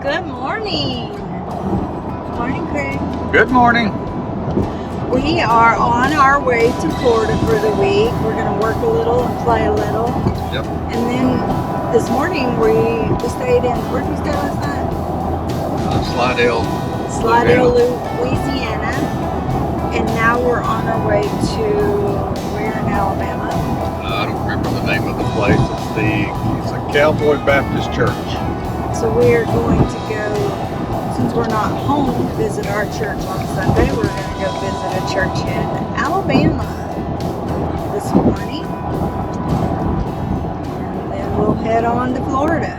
Good morning. Morning, Craig. Good morning. We are on our way to Florida for the week. We're going to work a little and play a little. Yep. And then this morning we stayed in, where did we stay last night? Slidell, Louisiana. And now we're on our way to, where in Alabama? I don't remember the name of the place. It's a Cowboy Baptist Church. So we are going to go, since we're not home to visit our church on Sunday, we're going to go visit a church in Alabama this morning. And then we'll head on to Florida.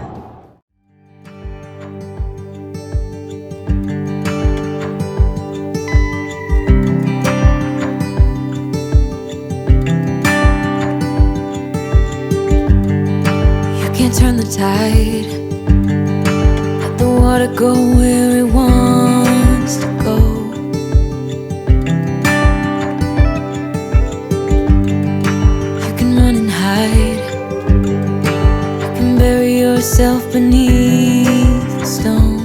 You can't turn the tide. Let the water go where it wants to go. You can run and hide. You can bury yourself beneath the stones.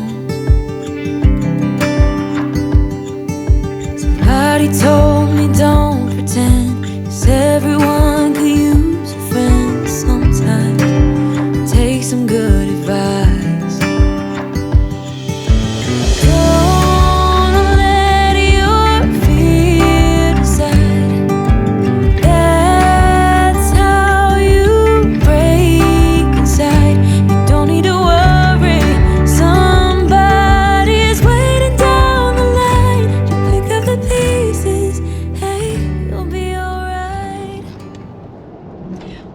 Somebody told me don't pretend, 'cause everyone could use a friend sometimes. Take some good advice.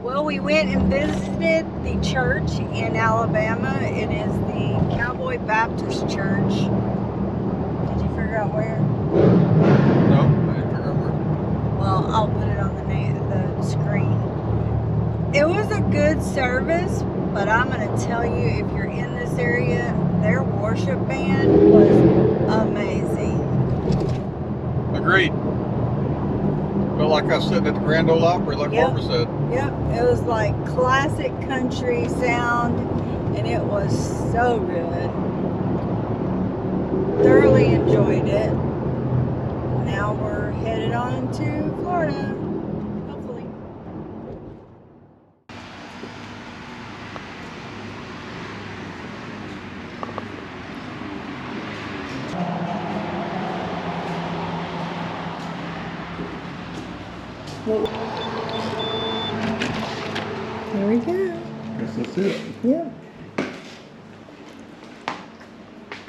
Well, we went and visited the church in Alabama. It is the Cowboy Baptist Church. Did you figure out where? No, I didn't figure out where. Well, I'll put it on the screen. It was a good service, but I'm going to tell you, if you're in this area, their worship band was amazing. Agreed. Felt like I was sitting at the Grand Ole Opry, like Yep. Barbara said. Yep, it was like classic country sound, and it was so good. Thoroughly enjoyed it. Now we're headed on to Florida, hopefully. Here we go. Guess that's it. Yep.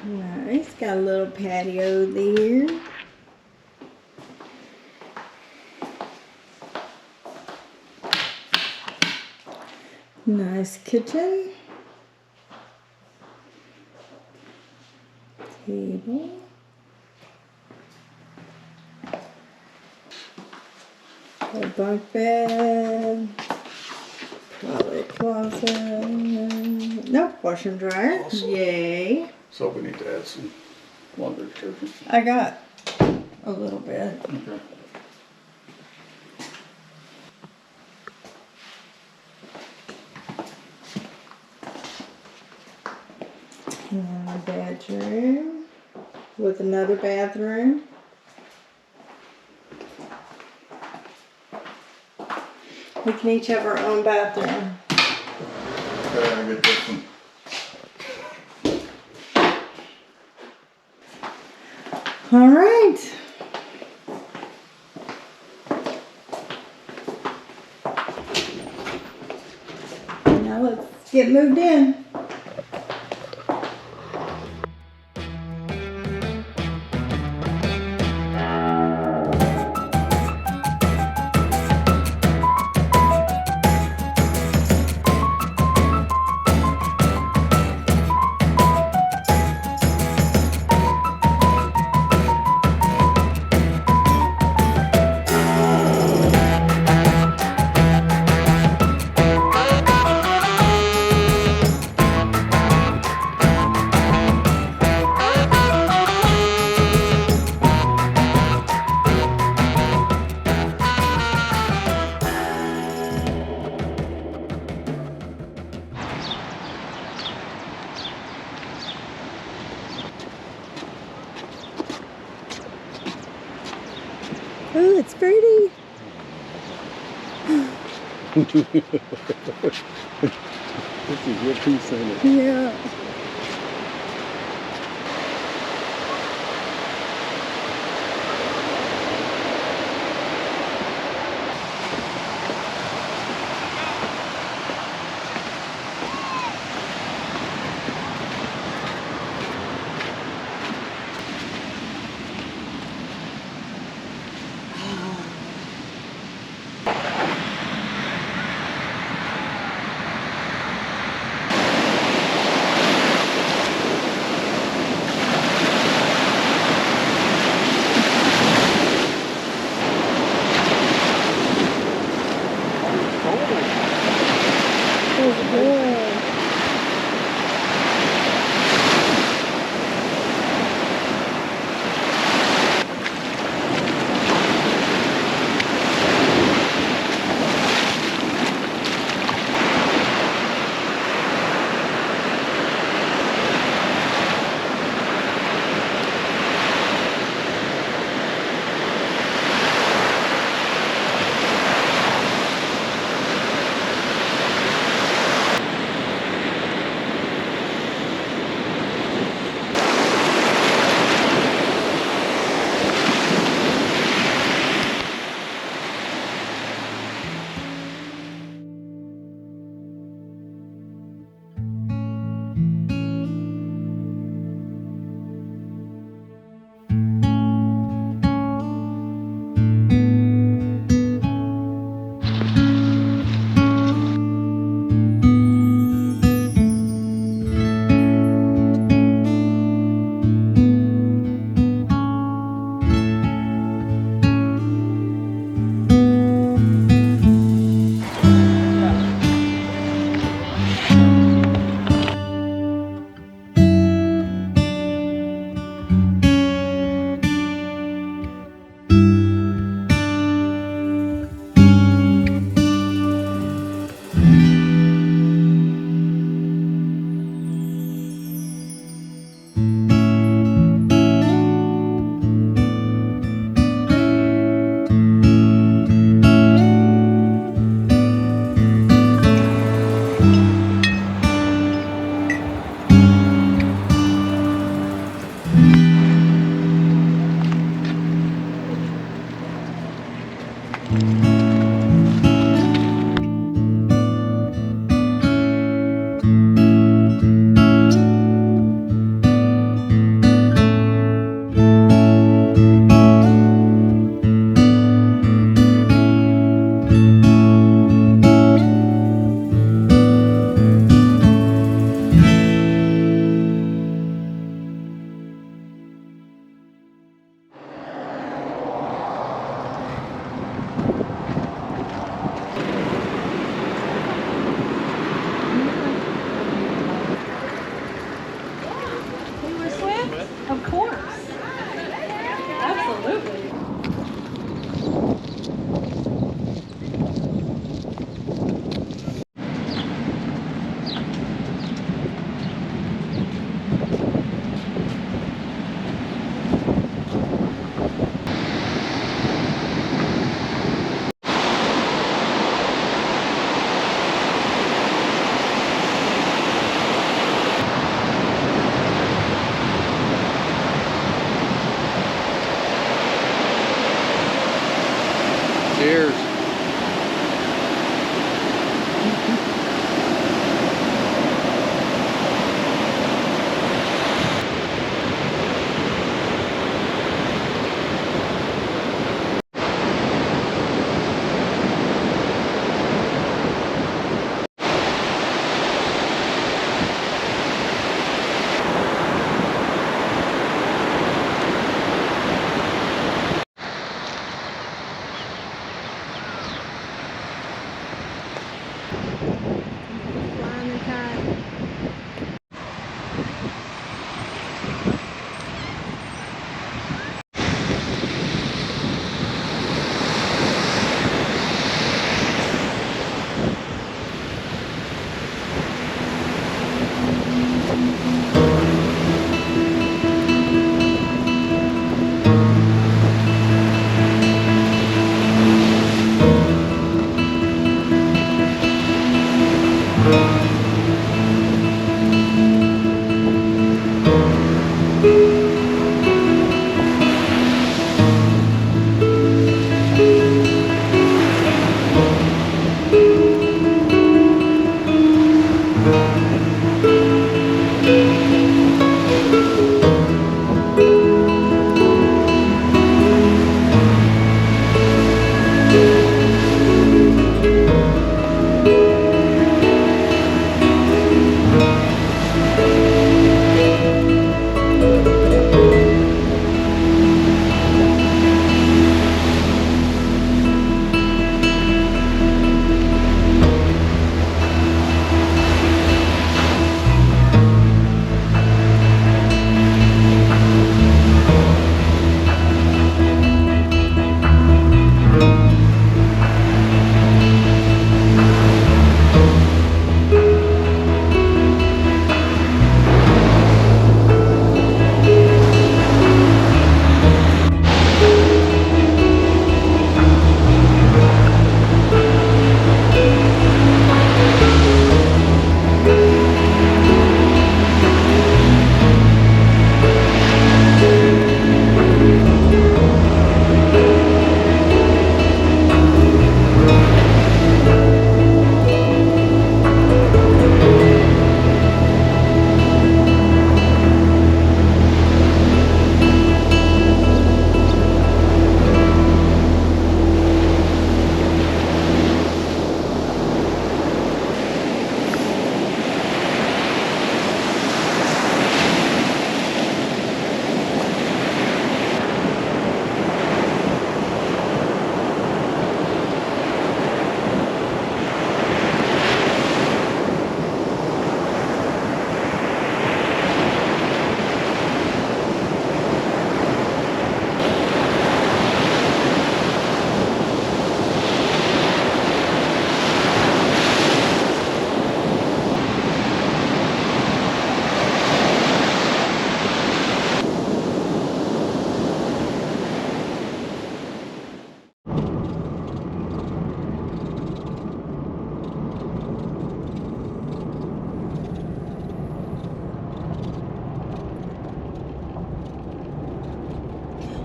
Nice. Got a little patio there. Nice kitchen. Table. A bunk bed. Probably a closet. Nope, washer and dryer. Awesome. Yay. So we need to add some laundry detergent. I got a little bit. Okay. And a bedroom with another bathroom. We can each have our own bathroom. Okay, I get this one. All right. Now let's get moved in. Oh, it's pretty. This is your piece in it. Yeah. Feels good. Of course. Absolutely. Cheers. Flying the kite.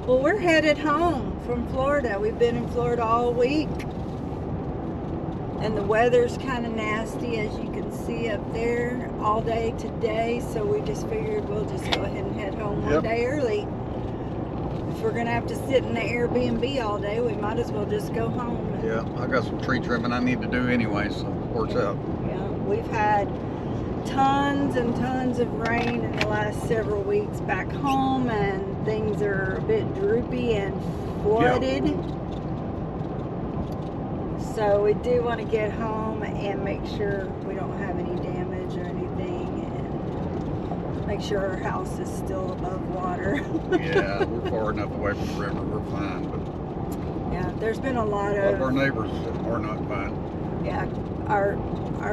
Well, we're headed home from Florida. We've been in Florida all week. And the weather's kind of nasty, as you can see up there, all day today. So we just figured we'll just go ahead and head home one Yep. day early. If we're going to have to sit in the Airbnb all day, we might as well just go home. Yeah, I got some tree trimming I need to do anyway, so it works out. Yeah, we've had tons and tons of rain in the last several weeks back home, and things are a bit droopy and flooded. So we do want to get home and make sure we don't have any damage or anything, and make sure our house is still above water. Yeah, we're far enough away from the river, we're fine, but Yeah, there's been a lot all of our of, neighbors are not fine. yeah, our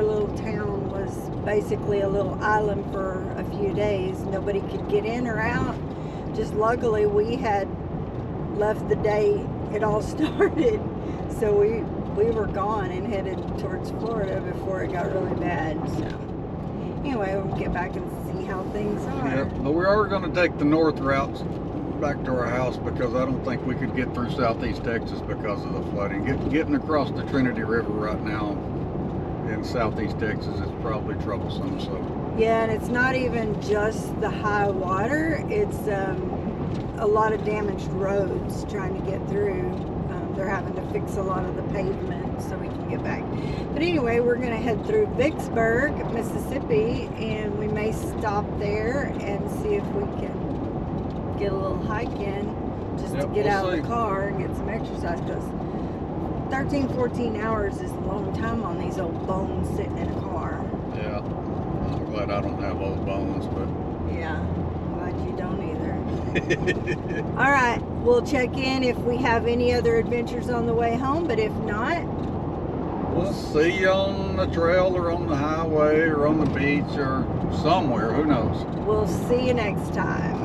little town was basically a little island for a few days. Nobody could get in or out. Just luckily we had left the day it all started, so we were gone and headed towards Florida before it got really bad. So anyway, we'll get back and see how things are. Yeah, but we are going to take the north routes back to our house because I don't think we could get through southeast Texas because of the flooding. Getting across the Trinity River right now in southeast Texas is probably troublesome. So Yeah, and it's not even just the high water, it's a lot of damaged roads trying to get through. They're having to fix a lot of the pavement so we can get back. But anyway, we're going to head through Vicksburg, Mississippi, and we may stop there and see if we can get a little hike in just to Yep, get we'll out see. of the car and get some exercise, because 13, 14 hours is a long time on these old bones sitting in a car. yeah, I'm glad I don't have old bones, but Yeah, glad you don't either. All right, we'll check in if we have any other adventures on the way home, but if not, we'll see you on the trail or on the highway or on the beach or somewhere, who knows. we'll see you next time.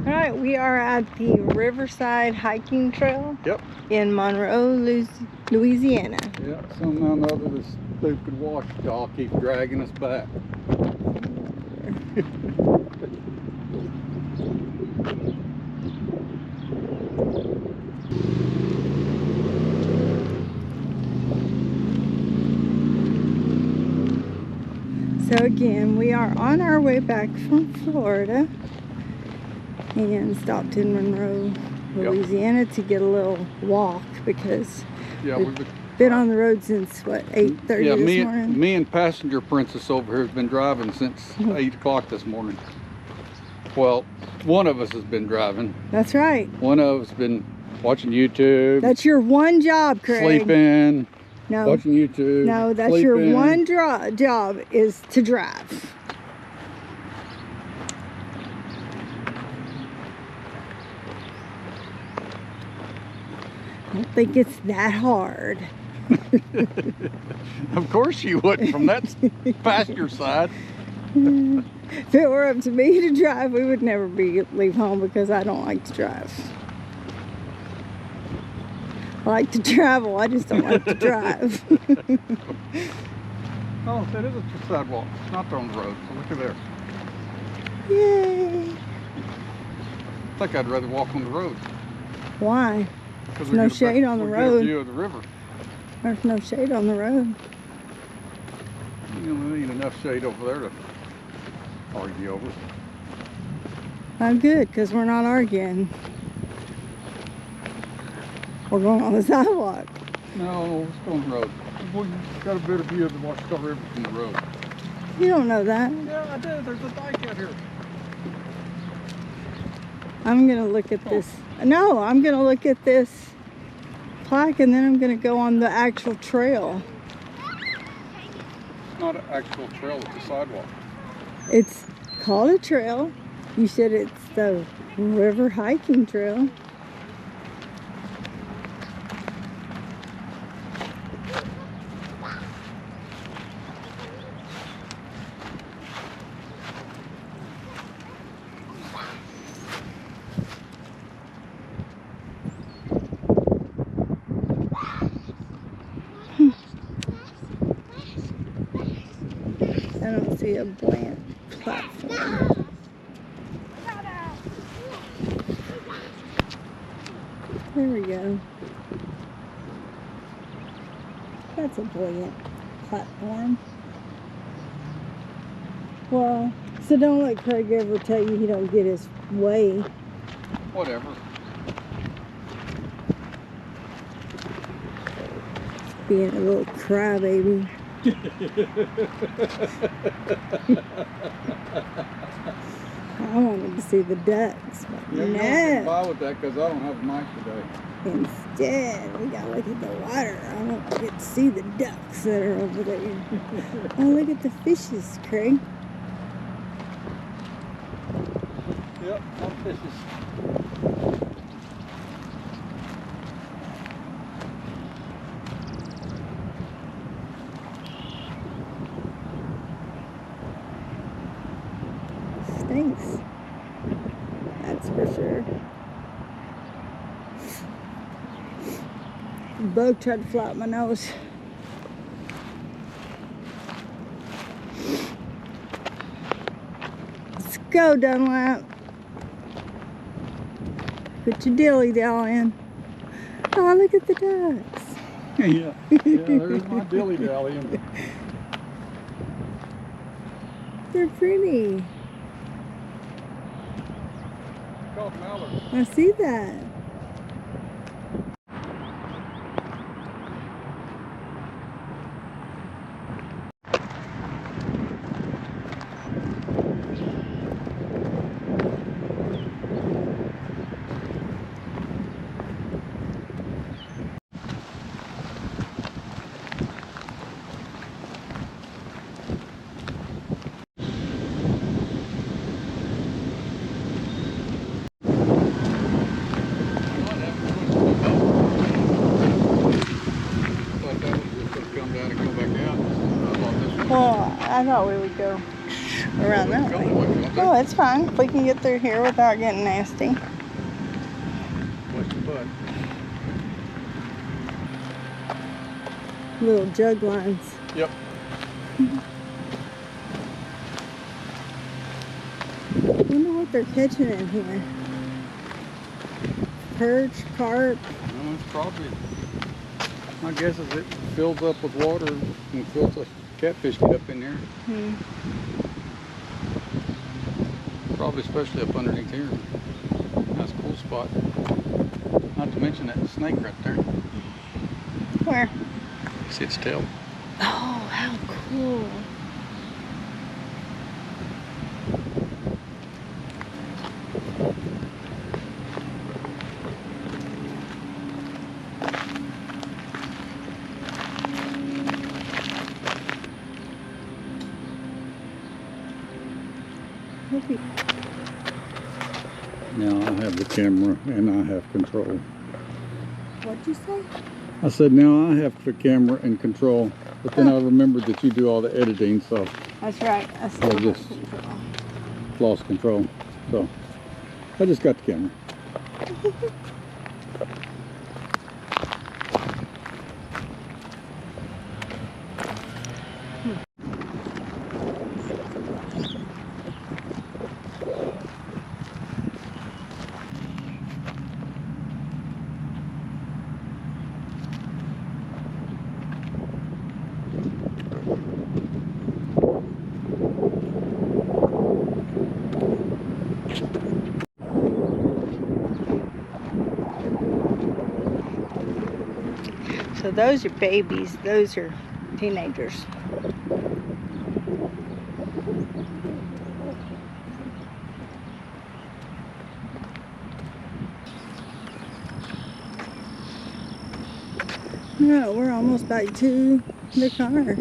All right, we are at the Riverside Hiking Trail Yep. in Monroe, Louisiana. Yeah, somehow or another this stupid washdog keeps dragging us back. So again, we are on our way back from Florida and stopped in Monroe, Yep. Louisiana to get a little walk because Yeah, we've been on the road since what, 8:30 yeah, this morning? me and Passenger Princess over here has been driving since 8 o'clock this morning. Well, one of us has been driving. That's right. One of us has been watching YouTube, That's your one job, Craig. sleeping, No, watching YouTube. no, that's your sleeping. one job is to drive. I don't think it's that hard. Of course you wouldn't from that passenger side. If it were up to me to drive, we would never leave home because I don't like to drive. I like to travel, I just don't like to drive. Oh, that is a sidewalk. It's not on the road. So look at there. Yay! I think I'd rather walk on the road. Why? Because No shade on the we road. Get a view of the river. There's no shade on the road. You know, we need enough shade over there to argue over. I'm good because we're not arguing. We're going on the sidewalk. No, let's go on the road. We got a better view of the Washita River from the road. You don't know that. Yeah, I do. There's a dike out here. I'm gonna look at this. No, I'm gonna look at this plaque and then I'm gonna go on the actual trail. It's not an actual trail, it's a sidewalk. It's called a trail. You said it's the river hiking trail. a buoyant platform. There we go. That's a buoyant platform. Well, so don't let Craig ever tell you he don't get his way. Whatever. Being a little crybaby. I wanted to see the ducks, but Yeah, you don't get by with that because I don't have a mic today. Instead, we gotta look at the water. I don't get to see the ducks that are over there. Oh, look at the fishes, Craig. Yep, some fishes. Stinks. That's for sure. Bug tried to fly up my nose. Let's go, Dunlap. Put your dilly doll in. Oh, look at the ducks. Yeah, there's my dilly-dally. They're pretty. Called mallard. I see that. Well, I thought we would go around that way. Oh, it's fine. If we can get through here without getting nasty. What's your butt? Little jug lines. Yep. I wonder what they're catching in here. Perch, carp. No, it's probably, my guess is it fills up with water and fills the catfish get up in there. Probably especially up underneath here. That's a cool spot. Not to mention that snake right there. Where? See its tail? Oh, how cool. Now I have the camera and I have control. What'd you say? I said now I have the camera and control, but then I remembered that you do all the editing, so That's right. I I still just have control. lost control. So I just got the camera. So those are babies. Those are teenagers. No, we're almost back to the car.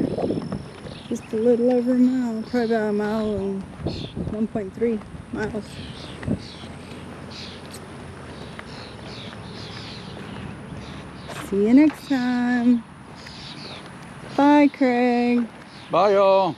Just a little over a mile, probably about a mile and 1.3 miles. See you next time. Bye, Craig. Bye, y'all.